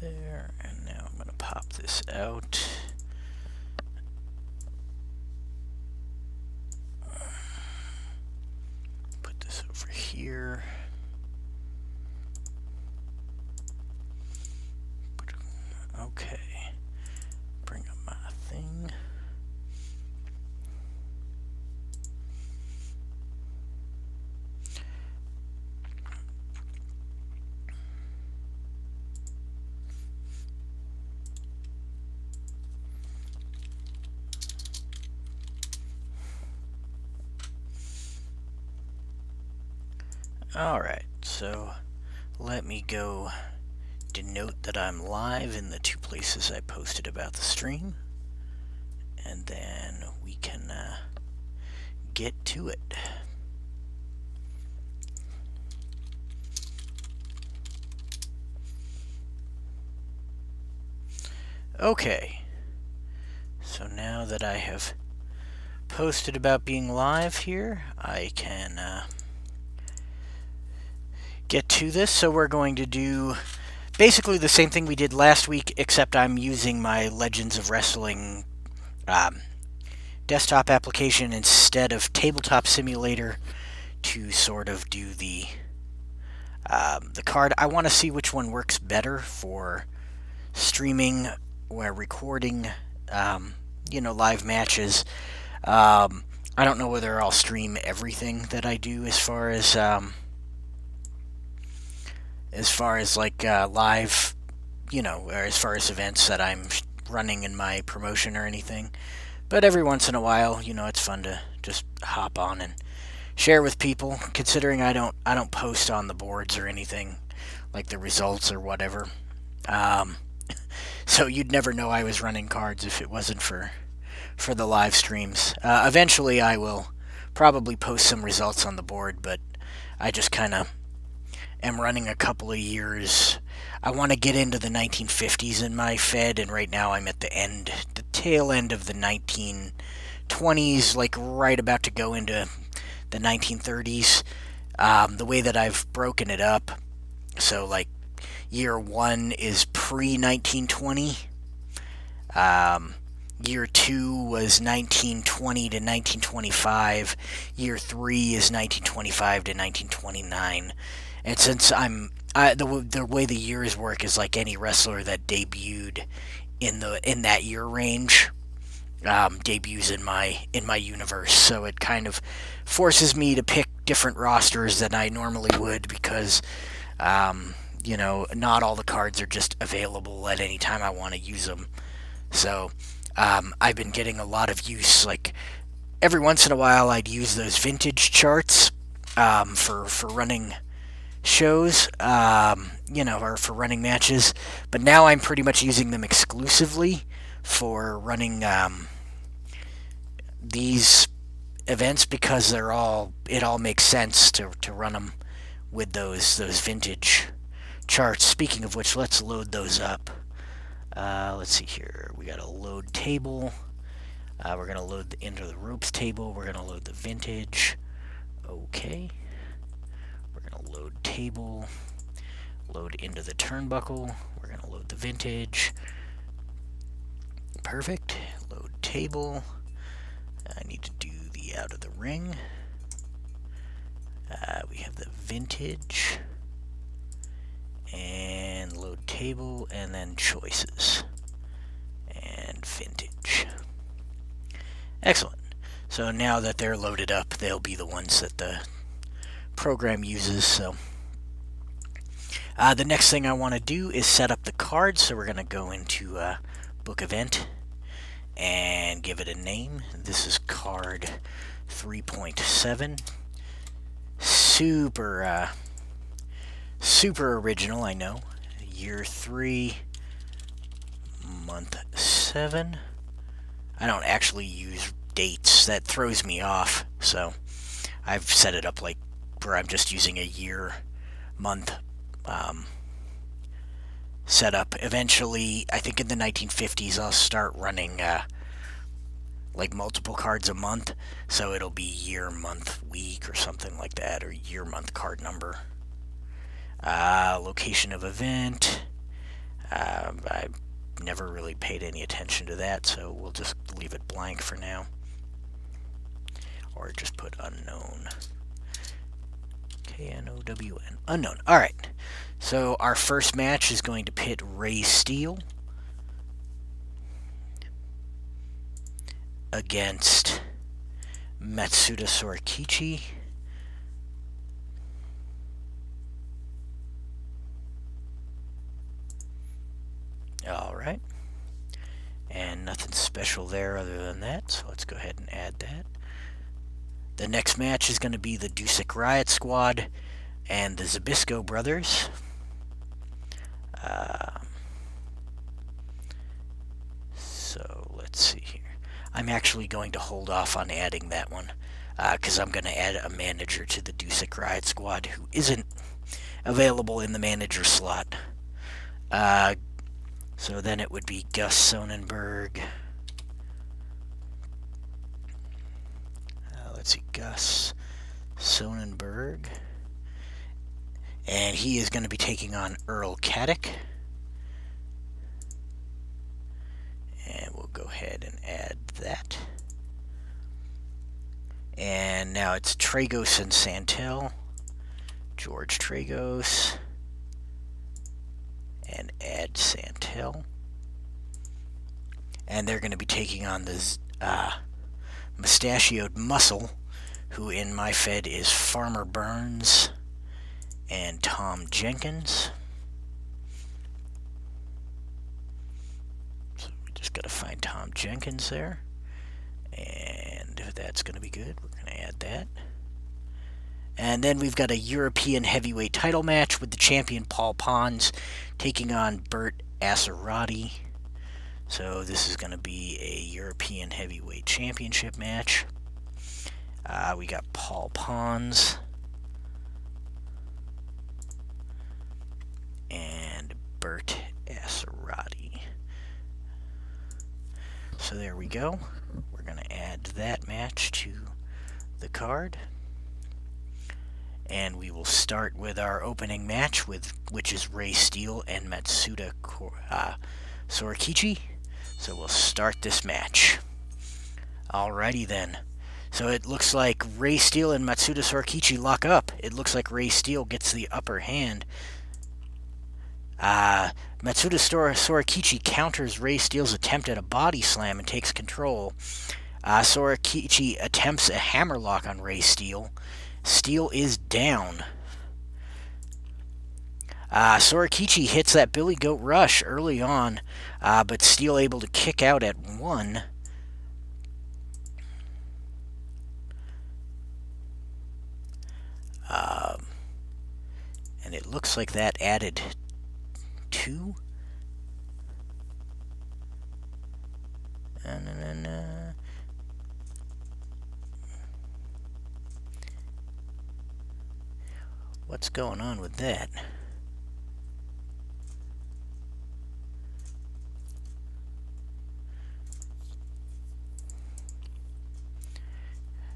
there, and now I'm going to pop this out. Put this over here. Okay. Bring up my thing. Alright, so let me go denote that I'm live in the two places I posted about the stream, and then we can get to it. Okay, so now that I have posted about being live here, I can get to this. So we're going to do basically the same thing we did last week, except I'm using my Legends of Wrestling desktop application instead of Tabletop Simulator to sort of do the card. I want to see which one works better for streaming or recording, live matches. I don't know whether I'll stream everything that I do as far as like live, or as far as events that I'm running in my promotion or anything. But every once in a while, it's fun to just hop on and share with people, considering I don't post on the boards or anything, like the results or whatever. So you'd never know I was running cards if it wasn't for the live streams. Eventually I will probably post some results on the board, but I just kind of am running a couple of years. I want to get into the 1950s in my Fed, and right now I'm at the tail end of the 1920s, like right about to go into the 1930s. The way that I've broken it up, so like year 1 is pre-1920. Year 2 was 1920 to 1925. Year 3 is 1925 to 1929. And since the way the years work is like any wrestler that debuted in that year range debuts in my universe, so it kind of forces me to pick different rosters than I normally would, because not all the cards are just available at any time I want to use them. So I've been getting a lot of use. Like every once in a while, I'd use those vintage charts for running shows, or for running matches. But now I'm pretty much using them exclusively for running these events, because it all makes sense to run them with those vintage charts. Speaking of which, let's load those up. Let's see here. We got a load table. We're going to load the Into the Ropes table. We're going to load the vintage. Okay. We're going to load table. Load Into the Turnbuckle. We're going to load the vintage. Perfect. Load table. I need to do the Out of the Ring. We have the vintage. And load table, and then choices. And vintage. Excellent. So now that they're loaded up, they'll be the ones that the program uses. So the next thing I want to do is set up the card. So we're going to go into Book Event and give it a name. This is card 3.7. Super original, I know. Year 3, month 7. I don't actually use dates. That throws me off. So I've set it up like where I'm just using a year, month setup. Eventually, I think in the 1950s, I'll start running like multiple cards a month. So it'll be year, month, week, or something like that, or year, month, card number. Location of event. I never really paid any attention to that, so we'll just leave it blank for now. Or just put unknown. K-N-O-W-N. Unknown. Alright. So our first match is going to pit Ray Steele against Matsuda Sorakichi. Alright. And nothing special there other than that, so let's go ahead and add that. The next match is going to be the Dusek Riot Squad and the Zbyszko brothers. So let's see here. I'm actually going to hold off on adding that one because I'm going to add a manager to the Dusek Riot Squad who isn't available in the manager slot. So then it would be Gus Sonnenberg. Let's see, Gus Sonnenberg. And he is going to be taking on Earl Caddock. And we'll go ahead and add that. And now it's Tragos and Santel. George Tragos. And add Santel. And they're going to be taking on the Mustachioed Muscle, who in my Fed is Farmer Burns and Tom Jenkins. So we just got to find Tom Jenkins there. And that's going to be good. We're going to add that. And then we've got a European heavyweight title match with the champion Pons taking on Bert Assirati. So this is going to be a European heavyweight championship match. We got Pons and Bert Assirati. So there we go. We're going to add that match to the card. And we will start with our opening match, which is Ray Steele and Matsuda Sorakichi. So we'll start this match. Alrighty then. So it looks like Ray Steele and Matsuda Sorakichi lock up. It looks like Ray Steele gets the upper hand. Matsuda Sorakichi counters Ray Steele's attempt at a body slam and takes control. Sorakichi attempts a hammerlock on Ray Steele. Steele is down. Sorakichi hits that Billy Goat Rush early on, but Steele able to kick out at 1. And it looks like that added 2. What's going on with that?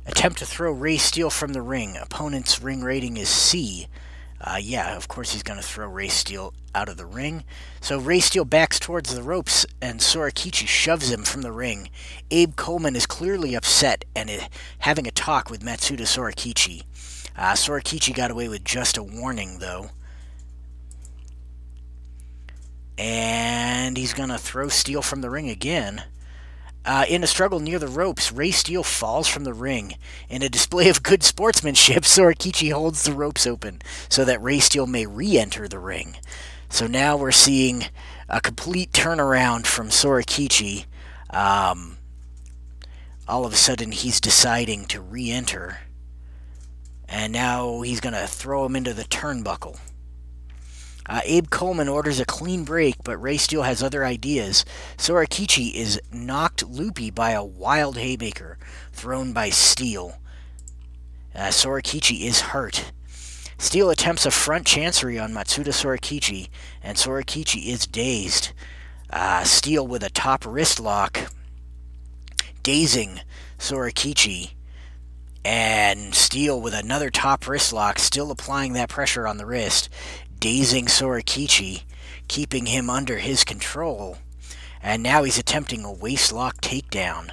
Attempt to throw Ray Steele from the ring. Opponent's ring rating is C. Yeah, of course he's going to throw Ray Steele out of the ring. So Ray Steele backs towards the ropes, and Sorakichi shoves him from the ring. Abe Coleman is clearly upset and is having a talk with Matsuda Sorakichi. Sorakichi got away with just a warning, though. And he's going to throw Steele from the ring again. In a struggle near the ropes, Ray Steele falls from the ring. In a display of good sportsmanship, Sorakichi holds the ropes open so that Ray Steele may re-enter the ring. So now we're seeing a complete turnaround from Sorakichi. All of a sudden, he's deciding to re-enter. And now he's going to throw him into the turnbuckle. Abe Coleman orders a clean break, but Ray Steele has other ideas. Sorakichi is knocked loopy by a wild haymaker thrown by Steele. Sorakichi is hurt. Steele attempts a front chancery on Matsuda Sorakichi, and Sorakichi is dazed. Steele with a top wrist lock, dazing Sorakichi. And Steele with another top wrist lock, still applying that pressure on the wrist, dazing Sorakichi, keeping him under his control. And now he's attempting a waistlock takedown,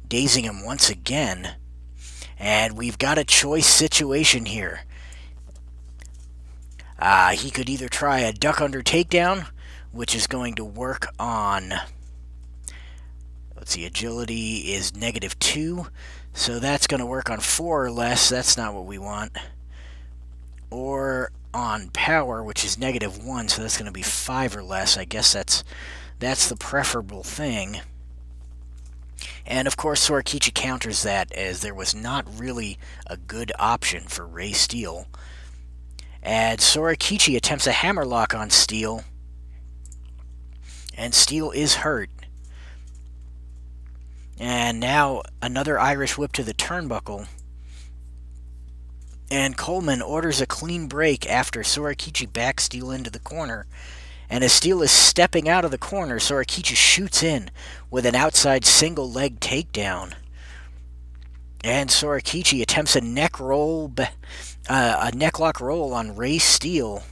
dazing him once again. And we've got a choice situation here. He could either try a duck under takedown, which is going to work on... Let's see, agility is -2, so that's going to work on 4 or less. That's not what we want. Or on power, which is -1, so that's going to be 5 or less. I guess that's the preferable thing. And of course, Sorakichi counters that, as there was not really a good option for Ray Steele. And Sorakichi attempts a hammerlock on Steele, and Steele is hurt. And now another Irish whip to the turnbuckle. And Coleman orders a clean break after Sorakichi backs Steele into the corner. And as Steele is stepping out of the corner, Sorakichi shoots in with an outside single leg takedown. And Sorakichi attempts a necklock roll on Ray Steele.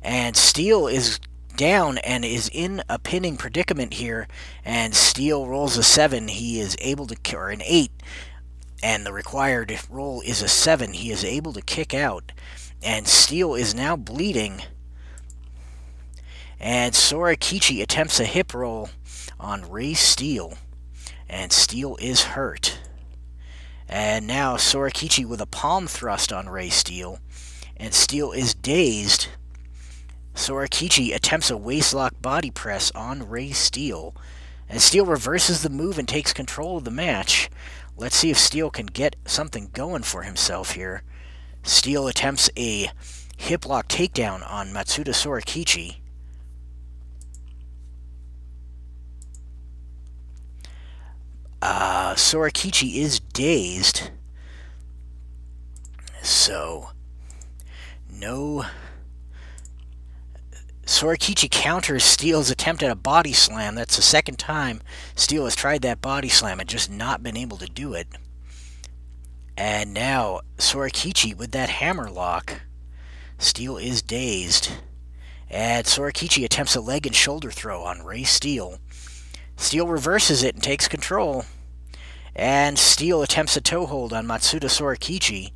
And Steele is down and is in a pinning predicament here, and Steele rolls a 7. He is able to, or an 8, and the required roll is a 7. He is able to kick out, and Steele is now bleeding. And Sorakichi attempts a hip roll on Ray Steele, and Steele is hurt. And now Sorakichi with a palm thrust on Ray Steele, and Steele is dazed. Sorakichi attempts a waistlock body press on Ray Steele, and Steele reverses the move and takes control of the match. Let's see if Steele can get something going for himself here. Steele attempts a hip lock takedown on Matsuda Sorakichi. Sorakichi is dazed, so no. Sorakichi counters Steele's attempt at a body slam. That's the second time Steele has tried that body slam and just not been able to do it. And now Sorakichi with that hammerlock. Steele is dazed. And Sorakichi attempts a leg and shoulder throw on Ray Steele. Steele reverses it and takes control. And Steele attempts a toe hold on Matsuda Sorakichi.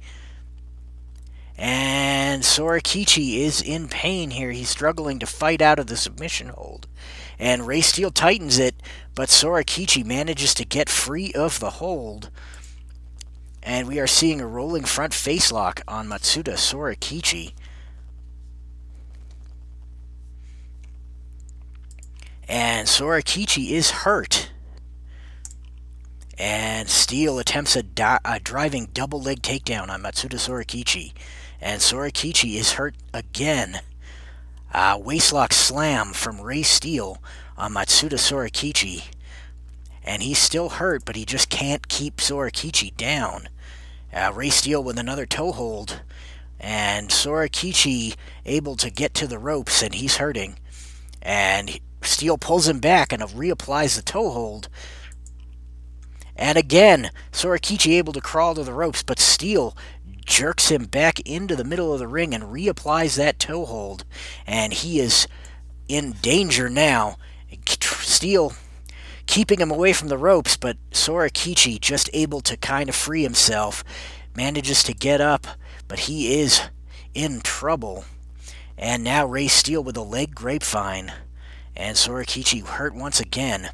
And Sorakichi is in pain here. He's struggling to fight out of the submission hold. And Ray Steele tightens it, but Sorakichi manages to get free of the hold. And we are seeing a rolling front facelock on Matsuda Sorakichi. And Sorakichi is hurt. And Steele attempts a driving double leg takedown on Matsuda Sorakichi. And Sorakichi is hurt again. Waistlock slam from Ray Steele on Matsuda Sorakichi. And he's still hurt, but he just can't keep Sorakichi down. Ray Steele with another toe hold. And Sorakichi able to get to the ropes, and he's hurting. And Steele pulls him back and reapplies the toe hold. And again, Sorakichi able to crawl to the ropes, but Steele jerks him back into the middle of the ring and reapplies that toe hold. And he is in danger now. Steele keeping him away from the ropes, but Sorakichi just able to kind of free himself. Manages to get up, but he is in trouble. And now Ray Steele with a leg grapevine. And Sorakichi hurt once again.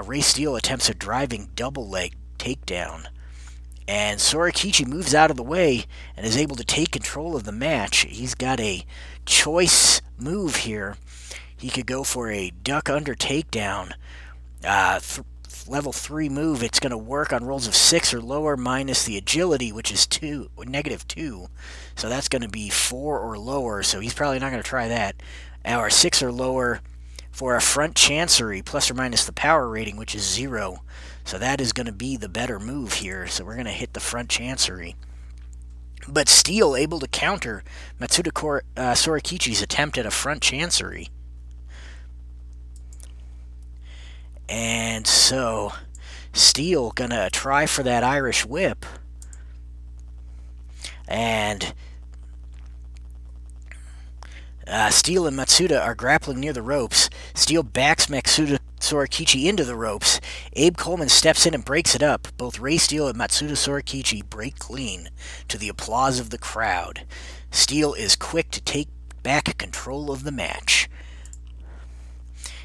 Ray Steele attempts a driving double leg takedown. And Sorakichi moves out of the way and is able to take control of the match. He's got a choice move here. He could go for a duck under takedown. Level 3 move. It's going to work on rolls of 6 or lower minus the agility, which is -2. So that's going to be 4 or lower. So he's probably not going to try that. Or 6 or lower for a front chancery, plus or minus the power rating, which is 0. So that is going to be the better move here. So we're going to hit the front chancery. But Steele able to counter Matsuda Sorakichi's attempt at a front chancery. And so Steele going to try for that Irish whip. And Steele and Matsuda are grappling near the ropes. Steele backs Matsuda Sorakichi into the ropes. Abe Coleman steps in and breaks it up. Both Ray Steele and Matsuda Sorakichi break clean, to the applause of the crowd. Steele is quick to take back control of the match.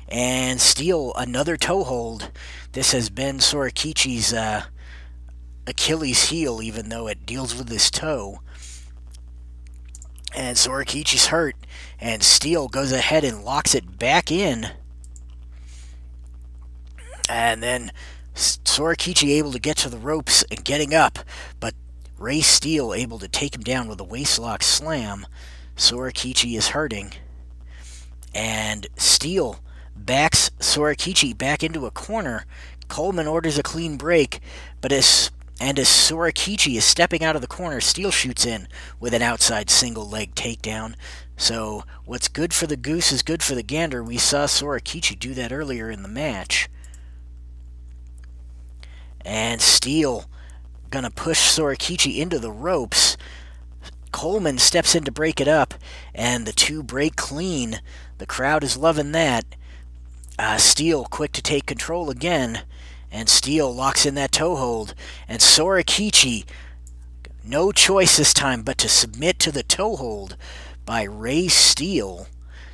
And Steele, another toe hold. This has been Sorakichi's Achilles heel, even though it deals with his toe. And Sorakichi's hurt, and Steele goes ahead and locks it back in. And then Sorakichi able to get to the ropes and getting up, but Ray Steele able to take him down with a waistlock slam. Sorakichi is hurting, and Steele backs Sorakichi back into a corner. Coleman orders a clean break, but as Sorakichi is stepping out of the corner, Steele shoots in with an outside single leg takedown. So what's good for the goose is good for the gander. We saw Sorakichi do that earlier in the match. And Steele gonna push Sorakichi into the ropes. Coleman steps in to break it up, and the two break clean. The crowd is loving that. Steele quick to take control again, and Steele locks in that toe hold. And Sorakichi, no choice this time but to submit to the toe hold by Ray Steele.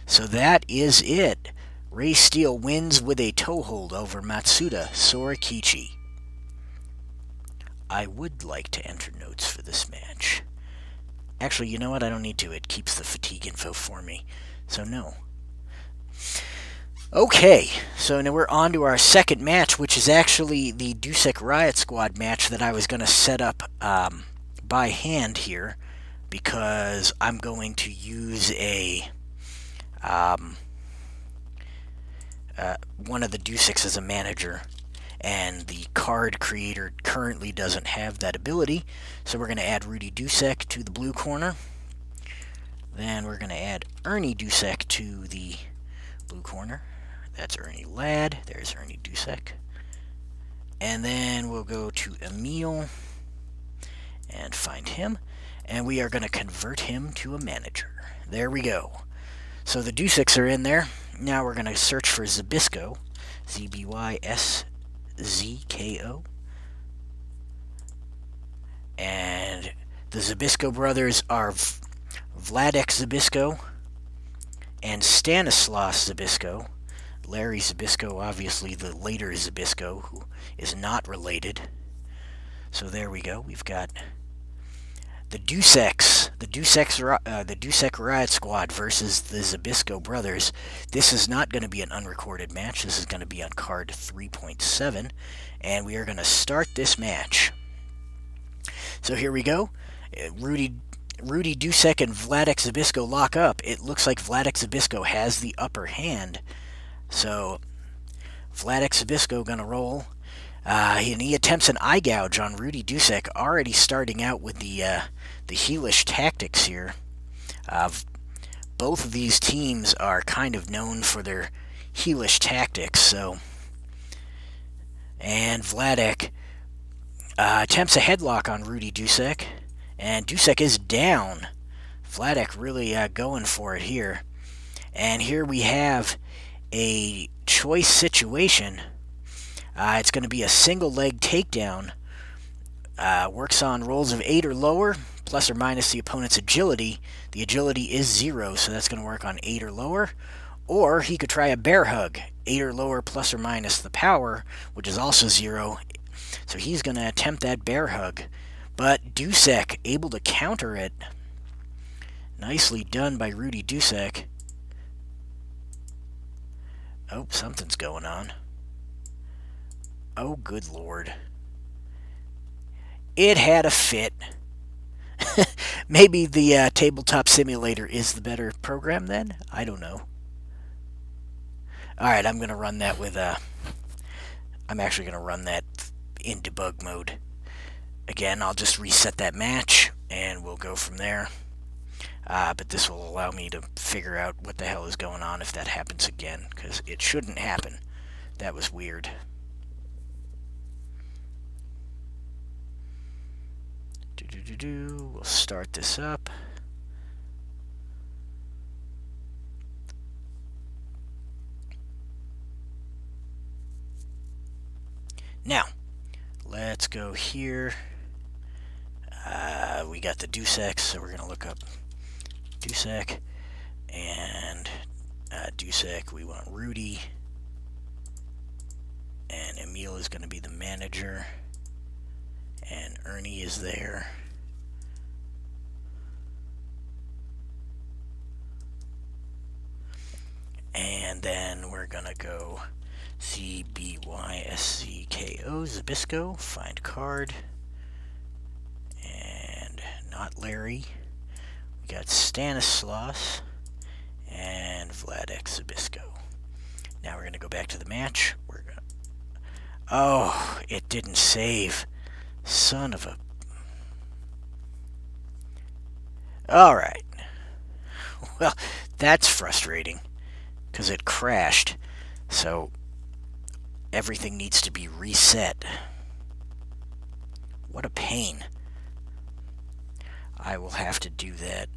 So that is it. Ray Steele wins with a toe hold over Matsuda Sorakichi. I would like to enter notes for this match. Actually, you know what? I don't need to. It keeps the fatigue info for me. So no. Okay, so now we're on to our second match, which is actually the Dusek Riot Squad match that I was going to set up by hand here, because I'm going to use one of the Duseks as a manager, and the card creator currently doesn't have that ability, so we're going to add Rudy Dusek to the blue corner. Then we're going to add Ernie Dusek to the blue corner. That's Ernie Ladd. There's Ernie Dusek. And then we'll go to Emil and find him, and we are going to convert him to a manager. There we go. So the Duseks are in there. Now we're going to search for Zbyszko. Zbyszko. And the Zbyszko brothers are Vladek Zbyszko and Stanislaus Zbyszko. Larry Zbyszko, obviously the later Zbyszko, who is not related. So there we go. We've got the Duseks, the Dusek Riot Squad versus the Zbyszko brothers. This is not going to be an unrecorded match. This is going to be on card 3.7, and we are going to start this match. So here we go. Rudy Dusek and Vladek Zbyszko lock up. It looks like Vladek Zbyszko has the upper hand. So Vladek Zbyszko going to roll. And he attempts an eye gouge on Rudy Dusek, already starting out with the heelish tactics here. Both of these teams are kind of known for their heelish tactics. So, and Vladek attempts a headlock on Rudy Dusek, and Dusek is down. Vladek really going for it here. And here we have a choice situation. It's going to be a single leg takedown. Works on rolls of 8 or lower, plus or minus the opponent's agility. The agility is 0, so that's going to work on 8 or lower. Or he could try a bear hug, 8 or lower, plus or minus the power, which is also 0. So he's going to attempt that bear hug. But Dusek able to counter it. Nicely done by Rudy Dusek. Oh, something's going on. Oh, good lord. It had a fit. Maybe the Tabletop Simulator is the better program then? I don't know. Alright, I'm going to run that with... I'm actually going to run that in debug mode. Again, I'll just reset that match, and we'll go from there. But this will allow me to figure out what the hell is going on if that happens again, because it shouldn't happen. That was weird. We'll start this up. let's go here. We got the Dusek, so we're going to look up Dusek. And Dusek, we want Rudy. And Emil is going to be the manager. And Ernie is there. And then we're going to go Zbysko, Zbyszko, find card. And not Larry. We got Stanislaus and Vladek Zbyszko. Now we're going to go back to the match. Oh, it didn't save. Son of a... Alright. Well, that's frustrating. Because it crashed. So, everything needs to be reset. What a pain. I will have to do that.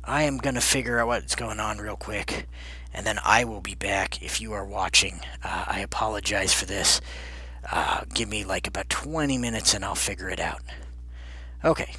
I am going to figure out what's going on real quick, and then I will be back if you are watching. I apologize for this. Give me like about 20 minutes and I'll figure it out. Okay,